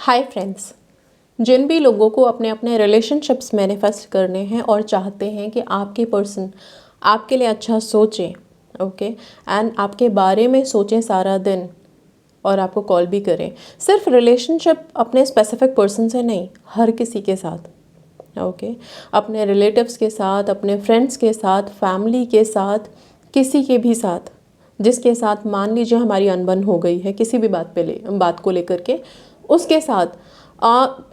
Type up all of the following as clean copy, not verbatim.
Hi friends, जिन भी लोगों को अपने अपने रिलेशनशिप्स मैनिफेस्ट करने हैं और चाहते हैं कि आपके पर्सन आपके लिए अच्छा सोचे, ओके, एंड आपके बारे में सोचें सारा दिन और आपको कॉल भी करें। सिर्फ रिलेशनशिप अपने स्पेसिफिक पर्सन से नहीं, हर किसी के साथ, ओके, अपने रिलेटिव्स के साथ, अपने फ्रेंड्स के साथ, फैमिली के साथ, किसी के भी साथ जिसके साथ मान लीजिए हमारी अनबन हो गई है किसी भी बात को लेकर के, उसके साथ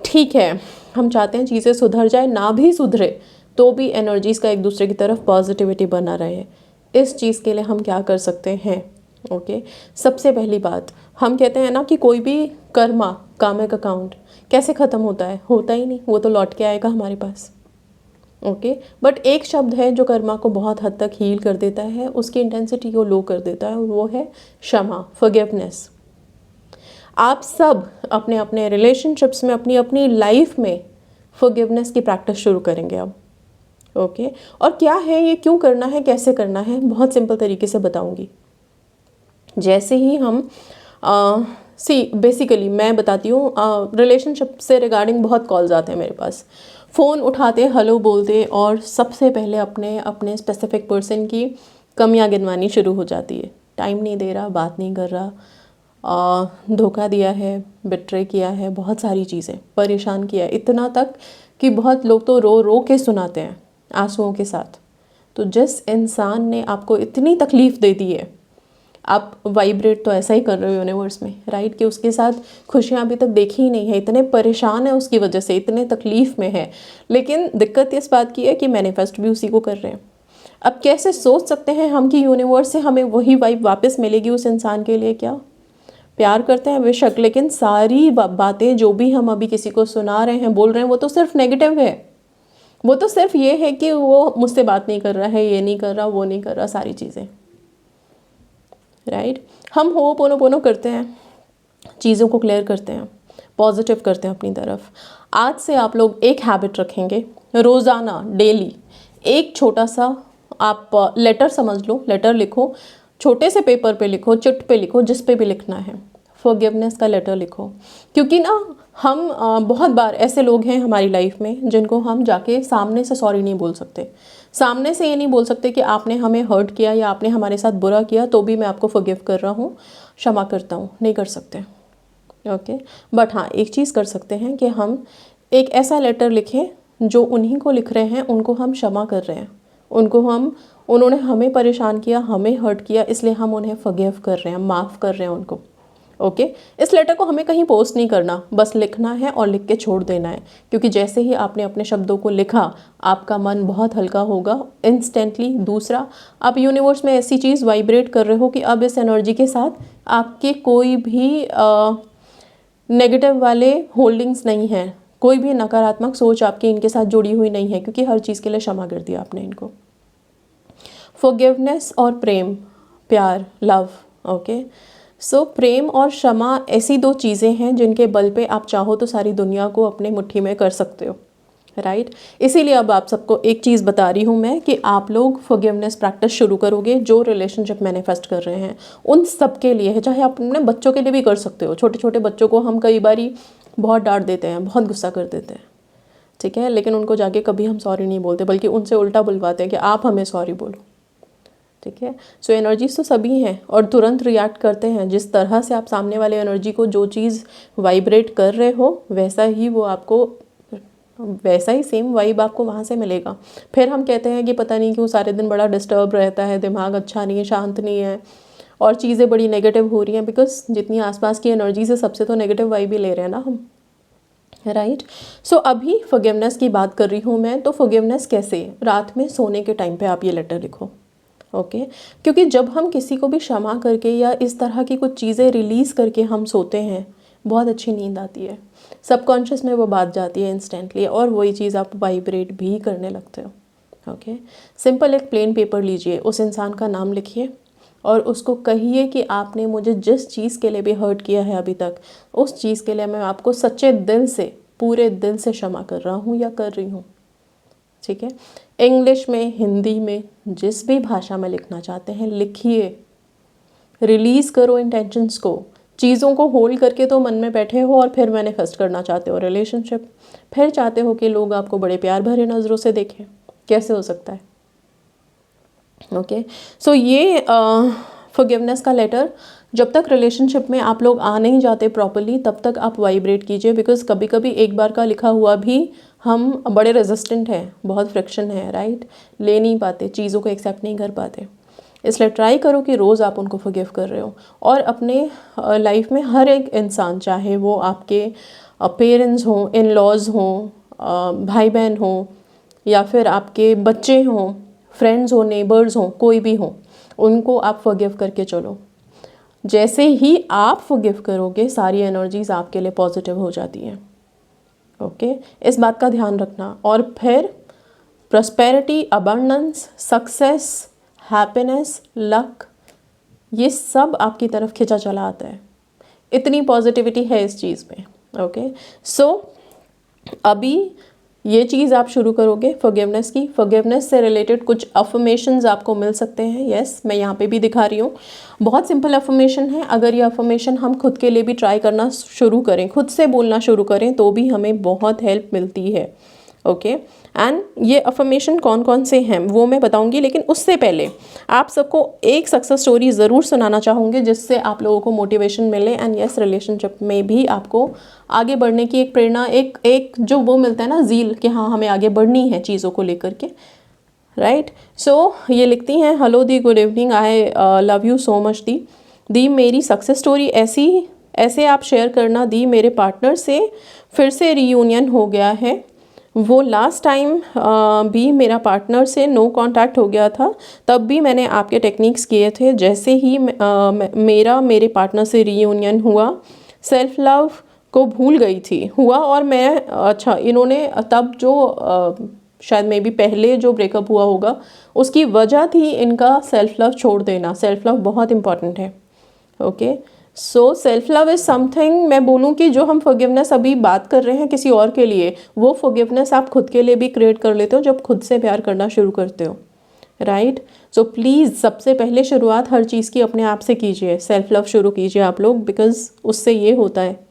ठीक है, हम चाहते हैं चीज़ें सुधर जाए, ना भी सुधरे तो भी एनर्जीज़ का एक दूसरे की तरफ पॉजिटिविटी बना रहे। इस चीज़ के लिए हम क्या कर सकते हैं? ओके, सबसे पहली बात, हम कहते हैं ना कि कोई भी कर्मा कामिक अकाउंट कैसे ख़त्म होता है? होता ही नहीं, वो तो लौट के आएगा हमारे पास। ओके, बट एक शब्द है जो कर्मा को बहुत हद तक हील कर देता है, उसकी इंटेंसिटी को लो कर देता है, वो है क्षमा, फॉरगिवनेस। आप सब अपने अपने रिलेशनशिप्स में, अपनी अपनी लाइफ में फॉरगिवनेस की प्रैक्टिस शुरू करेंगे अब। ओके, और क्या है ये, क्यों करना है, कैसे करना है, बहुत सिंपल तरीके से बताऊंगी। जैसे ही हम बेसिकली मैं बताती हूँ, रिलेशनशिप से रिगार्डिंग बहुत कॉल्स आते हैं मेरे पास। फ़ोन उठाते, हेलो बोलते और सबसे पहले अपने अपने स्पेसिफिक पर्सन की कमियां गिनवानी शुरू हो जाती है। टाइम नहीं दे रहा, बात नहीं कर रहा, धोखा दिया है, बिट्रे किया है, बहुत सारी चीज़ें, परेशान किया है, इतना तक कि बहुत लोग तो रो रो के सुनाते हैं आंसुओं के साथ। तो जिस इंसान ने आपको इतनी तकलीफ़ दे दी है, आप वाइब्रेट तो ऐसा ही कर रहे हो यूनिवर्स में, राइट, कि उसके साथ खुशियाँ अभी तक देखी ही नहीं है, इतने परेशान है उसकी वजह से, इतने तकलीफ़ में है। लेकिन दिक्कत इस बात की है कि मैनिफेस्ट भी उसी को कर रहे हैं। अब कैसे सोच सकते हैं हम कि यूनिवर्स से हमें वही वाइब वापस मिलेगी उस इंसान के लिए? क्या प्यार करते हैं बेशक, लेकिन सारी बातें जो भी हम अभी किसी को सुना रहे हैं, बोल रहे हैं, वो तो सिर्फ नेगेटिव है। वो तो सिर्फ ये है कि वो मुझसे बात नहीं कर रहा है, ये नहीं कर रहा, वो नहीं कर रहा, सारी चीज़ें, राइट। हम होपोनोपोनो करते हैं, चीज़ों को क्लियर करते हैं, पॉजिटिव करते हैं अपनी तरफ। आज से आप लोग एक हैबिट रखेंगे, रोज़ाना डेली एक छोटा सा, आप लेटर समझ लो, लेटर लिखो, छोटे से पेपर पे लिखो, चिट पे लिखो, जिस पे भी लिखना है, फॉरगिवनेस का लेटर लिखो। क्योंकि ना हम बहुत बार ऐसे लोग हैं हमारी लाइफ में जिनको हम जाके सामने से सॉरी नहीं बोल सकते, सामने से ये नहीं बोल सकते कि आपने हमें हर्ट किया या आपने हमारे साथ बुरा किया तो भी मैं आपको फॉरगिव कर रहा हूँ, क्षमा करता हूँ, नहीं कर सकते। ओके, बट हाँ, एक चीज़ कर सकते हैं कि हम एक ऐसा लेटर लिखें जो उन्हीं को लिख रहे हैं, उनको हम क्षमा कर रहे हैं, उन्होंने हमें परेशान किया, हमें हर्ट किया, इसलिए हम उन्हें फॉरगिव कर रहे हैं, माफ़ कर रहे हैं उनको। ओके, इस लेटर को हमें कहीं पोस्ट नहीं करना, बस लिखना है और लिख के छोड़ देना है। क्योंकि जैसे ही आपने अपने शब्दों को लिखा, आपका मन बहुत हल्का होगा इंस्टेंटली। दूसरा, आप यूनिवर्स में ऐसी चीज़ वाइब्रेट कर रहे हो कि अब इस एनर्जी के साथ आपके कोई भी नेगेटिव वाले होल्डिंग्स नहीं हैं, कोई भी नकारात्मक सोच आपकी इनके साथ जुड़ी हुई नहीं है, क्योंकि हर चीज़ के लिए क्षमा कर दिया आपने इनको। फॉरगिवनेस और प्रेम, प्यार, लव, ओके। सो प्रेम और क्षमा ऐसी दो चीज़ें हैं जिनके बल पे आप चाहो तो सारी दुनिया को अपने मुट्ठी में कर सकते हो, राइट। इसीलिए अब आप सबको एक चीज़ बता रही हूँ मैं कि आप लोग फॉरगिवनेस प्रैक्टिस शुरू करोगे। जो रिलेशनशिप मैनिफेस्ट कर रहे हैं उन सब के लिए है, चाहे आप अपने बच्चों के लिए भी कर सकते हो। छोटे छोटे बच्चों को हम कई बारी बहुत डांट देते हैं, बहुत गुस्सा कर देते हैं, ठीक है, लेकिन उनको जाके कभी हम सॉरी नहीं बोलते, बल्कि उनसे उल्टा बुलवाते हैं कि आप हमें सॉरी बोलो, ठीक है। सो एनर्जीज तो सभी हैं और तुरंत रिएक्ट करते हैं। जिस तरह से आप सामने वाले एनर्जी को, जो चीज़ वाइब्रेट कर रहे हो, वैसा ही वो आपको, वैसा ही सेम वाइब आपको वहाँ से मिलेगा। फिर हम कहते हैं कि पता नहीं क्यों सारे दिन बड़ा डिस्टर्ब रहता है, दिमाग अच्छा नहीं है, शांत नहीं है और चीज़ें बड़ी नेगेटिव हो रही हैं, बिकॉज जितनी आसपास की एनर्जी से सबसे तो नेगेटिव वाइब ही ले रहे हैं ना हम, राइट। सो अभी फॉरगिवनेस की बात कर रही हूँ मैं। तो फॉरगिवनेस कैसे? रात में सोने के टाइम पे आप ये लेटर लिखो, ओके। क्योंकि जब हम किसी को भी क्षमा करके या इस तरह की कुछ चीज़ें रिलीज़ करके हम सोते हैं, बहुत अच्छी नींद आती है, सबकॉन्शियस में वो बात जाती है इंस्टेंटली और वही चीज़ आप वाइब्रेट भी करने लगते हो, ओके। सिंपल एक प्लेन पेपर लीजिए, उस इंसान का नाम लिखिए और उसको कहिए कि आपने मुझे जिस चीज़ के लिए भी हर्ट किया है अभी तक, उस चीज़ के लिए मैं आपको सच्चे दिल से, पूरे दिल से क्षमा कर रहा हूँ या कर रही हूँ, ठीक है। इंग्लिश में, हिंदी में, जिस भी भाषा में लिखना चाहते हैं लिखिए, रिलीज़ करो इंटेंशंस को। चीज़ों को होल्ड करके तो मन में बैठे हो और फिर मैनिफेस्ट करना चाहते हो रिलेशनशिप, फिर चाहते हो कि लोग आपको बड़े प्यार भरे नज़रों से देखें। कैसे हो सकता है? ओके, सो ये फॉरगिवनेस का लेटर जब तक रिलेशनशिप में आप लोग आ नहीं जाते प्रॉपरली, तब तक आप वाइब्रेट कीजिए, बिकॉज कभी कभी एक बार का लिखा हुआ भी हम बड़े रेजिस्टेंट हैं, बहुत फ्रिक्शन है, राइट, ले नहीं पाते, चीज़ों को एक्सेप्ट नहीं कर पाते। इसलिए ट्राई करो कि रोज़ आप उनको फॉरगिव कर रहे हो, और अपने लाइफ में हर एक इंसान, चाहे वो आपके पेरेंट्स हों, इन लॉज हों, भाई बहन हों, या फिर आपके बच्चे हों, फ्रेंड्स हो, नेबर्स हों, कोई भी हो, उनको आप फॉरगिव करके चलो। जैसे ही आप फॉरगिव करोगे, सारी एनर्जीज आपके लिए पॉजिटिव हो जाती हैं। ओके, इस बात का ध्यान रखना। और फिर prosperity, abundance, success, happiness, luck, ये सब आपकी तरफ खिंचा चला आता है। इतनी पॉजिटिविटी है इस चीज़ में। ओके, सो अभी ये चीज़ आप शुरू करोगे फॉरगिवनेस की। फॉरगिवनेस से रिलेटेड कुछ अफर्मेशंस आपको मिल सकते हैं। यस, मैं यहाँ पे भी दिखा रही हूँ। बहुत सिंपल अफर्मेशन है। अगर ये अफर्मेशन हम खुद के लिए भी ट्राई करना शुरू करें, खुद से बोलना शुरू करें, तो भी हमें बहुत हेल्प मिलती है। ओके, एंड ये अफर्मेशन कौन कौन से हैं वो मैं बताऊंगी, लेकिन उससे पहले आप सबको एक सक्सेस स्टोरी ज़रूर सुनाना चाहूँगी, जिससे आप लोगों को मोटिवेशन मिले। एंड यस, रिलेशनशिप में भी आपको आगे बढ़ने की एक प्रेरणा, एक जो वो मिलता है ना, ज़ील, कि हाँ हमें आगे बढ़नी है चीज़ों को लेकर के, राइट। सो ये लिखती हैं, हेलो दी, good evening, I love you so much दी मेरी सक्सेस स्टोरी ऐसे आप शेयर करना दी। मेरे पार्टनर से फिर से रीयूनियन हो गया है। वो लास्ट टाइम भी मेरा पार्टनर से नो कांटेक्ट हो गया था, तब भी मैंने आपके टेक्निक्स किए थे। जैसे ही मेरे पार्टनर से रीयूनियन हुआ, सेल्फ लव को भूल गई थी हुआ, और मैं अच्छा, इन्होंने तब जो शायद मे बी पहले जो ब्रेकअप हुआ होगा, उसकी वजह थी इनका सेल्फ लव छोड़ देना। सेल्फ लव बहुत इंपॉर्टेंट है। Okay, so self love is something, मैं बोलूँ कि जो हम फॉरगिवनेस अभी बात कर रहे हैं किसी और के लिए, वो फॉरगिवनेस आप खुद के लिए भी क्रिएट कर लेते हो जब खुद से प्यार करना शुरू करते हो, राइट। सो प्लीज़ सबसे पहले शुरुआत हर चीज़ की अपने आप से कीजिए, सेल्फ लव शुरू कीजिए आप लोग, बिकॉज उससे ये होता है।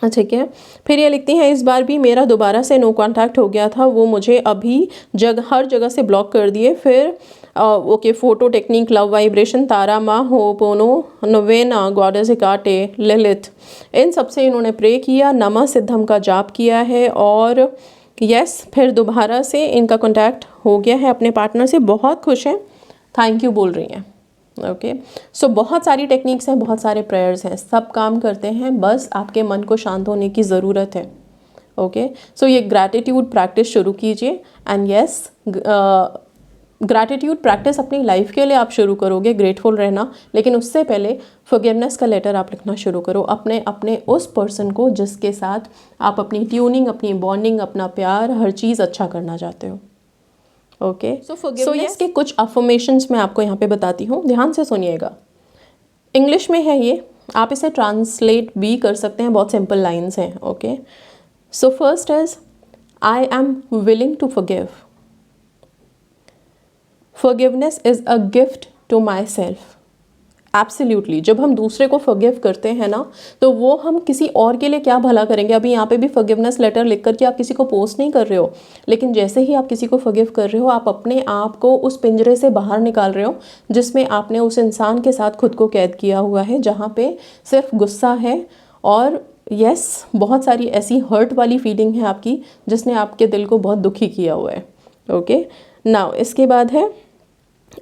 ठीक है, फिर ये लिखती हैं, इस बार भी मेरा दोबारा से नो कांटेक्ट हो गया था। वो मुझे अभी हर जगह से ब्लॉक कर दिए। फिर okay, photo technique, love vibration, Tara Maa, Ho'oponopono, novena, goddess Hecate, Lalit, इन सबसे इन्होंने प्रे किया, नमः सिद्धम का जाप किया है, और यस, फिर दोबारा से इनका कांटेक्ट हो गया है अपने पार्टनर से। बहुत खुश हैं, थैंक यू बोल रही हैं। ओके, सो बहुत सारी टेक्निक्स हैं, बहुत सारे प्रेयर्स हैं, सब काम करते हैं, बस आपके मन को शांत होने की ज़रूरत है। ओके, सो ये ग्रैटिट्यूड प्रैक्टिस शुरू कीजिए। एंड यस, ग्रैटिट्यूड प्रैक्टिस अपनी लाइफ के लिए आप शुरू करोगे, ग्रेटफुल रहना, लेकिन उससे पहले फॉरगिवनेस का लेटर आप लिखना शुरू करो अपने उस पर्सन को जिसके साथ आप अपनी ट्यूनिंग, अपनी बॉन्डिंग, अपना प्यार, हर चीज़ अच्छा करना चाहते हो। ओके, सो यस के कुछ अफर्मेशंस मैं आपको यहाँ पे बताती हूँ, ध्यान से सुनिएगा। इंग्लिश में है ये, आप इसे ट्रांसलेट भी कर सकते हैं, बहुत सिंपल लाइंस हैं। Okay, so first is, I am willing to forgive. Forgiveness is a gift to myself. Absolutely, जब हम दूसरे को फॉरगिव करते हैं ना, तो वो हम किसी और के लिए क्या भला करेंगे। अभी यहाँ पे भी फॉरगिवनेस लेटर लिख करके आप किसी को पोस्ट नहीं कर रहे हो, लेकिन जैसे ही आप किसी को फॉरगिव कर रहे हो, आप अपने आप को उस पिंजरे से बाहर निकाल रहे हो जिसमें आपने उस इंसान के साथ खुद को कैद किया हुआ है, जहाँ पे सिर्फ गुस्सा है, और यस, बहुत सारी ऐसी हर्ट वाली फीलिंग है आपकी जिसने आपके दिल को बहुत दुखी किया हुआ है। ओके, नाउ इसके बाद है,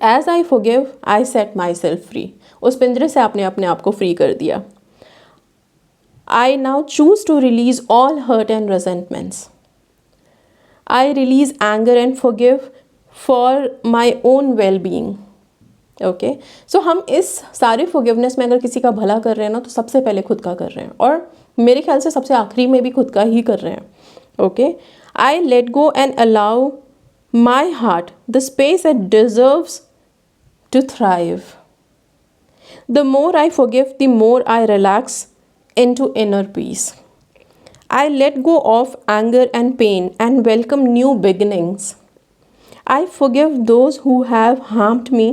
as I forgive I set myself free. उस पिंजरे से आपने अपने आप को फ्री कर दिया। I now choose to release all hurt and resentments. I release anger and forgive for my own well being. Okay, so हम इस सारे फॉरगिवनेस में अगर किसी का भला कर रहे हैं ना, तो सबसे पहले खुद का कर रहे हैं, और मेरे ख्याल से सबसे आखिरी में भी खुद का ही कर रहे हैं। Okay, I let go and allow my heart the space it deserves to thrive. The more I forgive, the more I relax into inner peace. I let go of anger and pain and welcome new beginnings. I forgive those who have harmed me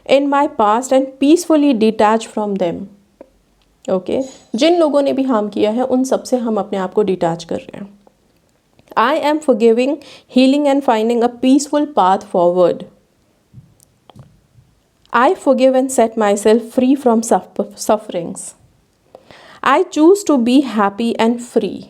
in my past and peacefully detach from them. Okay जिन लोगों ने भी harm किया है उन सब से हम अपने आप को डिटैच कर रहे हैं. I am forgiving, healing and finding a peaceful path forward. I forgive and set myself free from sufferings. I choose to be happy and free.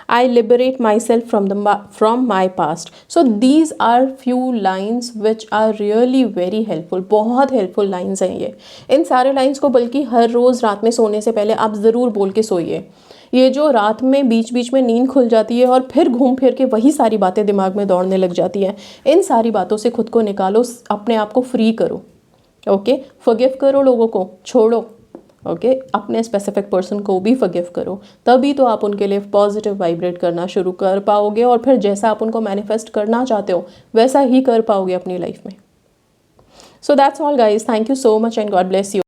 I liberate myself from my past. So these are few lines which are really very helpful. बहुत helpful lines हैं ये. इन सारे lines को बल्कि हर रोज़ रात में सोने से पहले आप ज़रूर बोल के सोइए. ये जो रात में बीच बीच में नींद खुल जाती है और फिर घूम फिर के वही सारी बातें दिमाग में दौड़ने लग जाती हैं, इन सारी बातों से खुद को निकालो, अपने आप को फ्री करो. ओके फॉरगिव करो, लोगों को छोड़ो. ओके अपने स्पेसिफिक पर्सन को भी फॉरगिव करो, तभी तो आप उनके लिए पॉजिटिव वाइब्रेट करना शुरू कर पाओगे और फिर जैसा आप उनको मैनिफेस्ट करना चाहते हो वैसा ही कर पाओगे अपनी लाइफ में. So that's all guys, thank you so much and God bless you.